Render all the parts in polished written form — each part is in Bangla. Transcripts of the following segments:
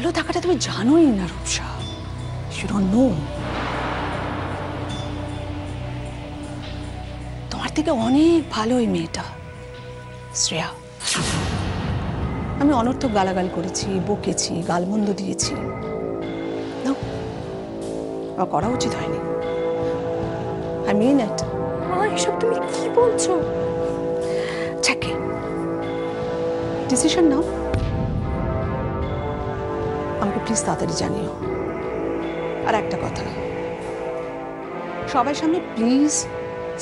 ভালো থাকাটা তুমি জানোই না রূপসা। You don't know. তোমার থেকে অনেক ভালো ওই মেয়েটা শ্রেয়া। আমি অনর্থক গালাগাল করেছি, বকেছি, গালমন্দ দিয়েছি, আমার করা উচিত হয়নি। I mean it. মা এসব তুমি কি বলছো? চাকে ডিসিশন নাও, আমাকে প্লিজ তাড়াতাড়ি জানিও। আর একটা কথা, সবার সামনে প্লিজ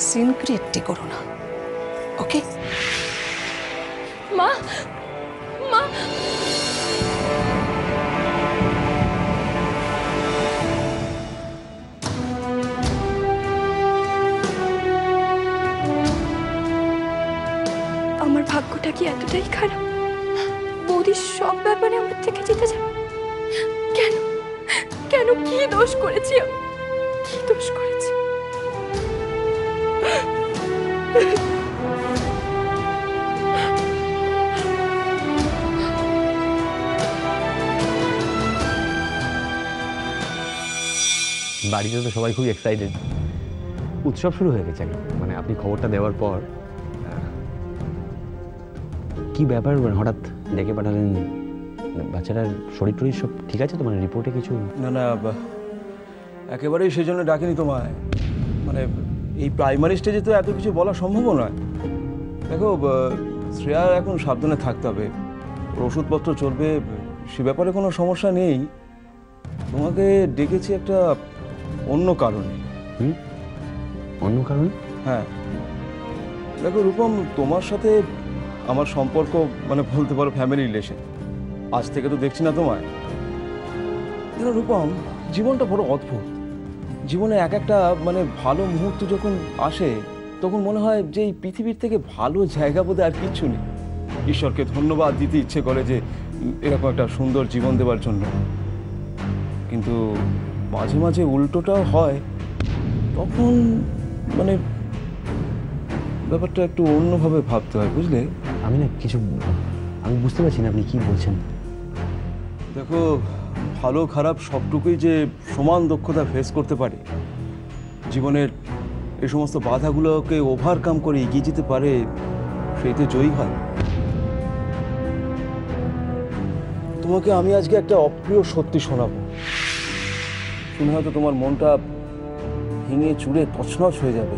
সিন ক্রিয়েটটি করো না, ওকে? মা মা আমার ভাগ্যটা কি এতটাই খারাপ? বৌদি সব ব্যাপারে আমার থেকে জিতে যাবে কেন? কেন? কি দোষ করেছি আমি? কি দোষ করেছি? বাড়িতে তো সবাই খুব এক্সাইটেড। উৎসব শুরু হয়ে গেছে। মানে আপনি খবরটা দেওয়ার পর কি ব্যাপার, মানে হঠাৎ ডেকে পাঠালেন? বাচ্চাটার শরীর টরীর সব ঠিক আছে তো? মানে রিপোর্টে কিছু? না না, একেবারেই সেই জন্য ডাকিনি তোমায়। মানে এই প্রাইমারি স্টেজে তো এত কিছু বলা সম্ভব নয়। দেখো, শ্রেয়ার এখন সাবধানে থাকতে হবে, ওর ওষুধপত্র চলবে, সে ব্যাপারে কোনো সমস্যা নেই। তোমাকে ডেকেছি একটা অন্য কারণে। অন্য কারণে? হ্যাঁ দেখো রূপম, তোমার সাথে আমার সম্পর্ক মানে বলতে পারো ফ্যামিলি রিলেশন। আজ থেকে তো দেখছি না তোমায়। দেখো রূপম, জীবনটা বড় অদ্ভুত। জীবনে এক একটা মানে ভালো মুহূর্ত যখন আসে তখন মনে হয় যে এই পৃথিবীর থেকে ভালো জায়গা বোধহয় আর কিচ্ছু নেই। ঈশ্বরকে ধন্যবাদ দিতে ইচ্ছে করে যে এরকম একটা সুন্দর জীবন দেওয়ার জন্য। কিন্তু মাঝে মাঝে উল্টোটাও হয়, তখন মানে ব্যাপারটা একটু অন্যভাবে ভাবতে হয়, বুঝলে? আমি না কিছু, আমি বুঝতে পারছি না আপনি কি বলছেন। দেখো, ভালো খারাপ সবটুকুই যে সমান দক্ষতা ফেস করতে পারে, জীবনের এই সমস্ত বাধাগুলোকে ওভারকাম করে এগিয়ে যেতে পারে, সেইতে জয়ী হয়। তোমাকে আমি আজকে একটা অপ্রিয় সত্যি শোনাবো। শুনে হয়তো তোমার মনটা ভেঙে চুরে তছনছ হয়ে যাবে।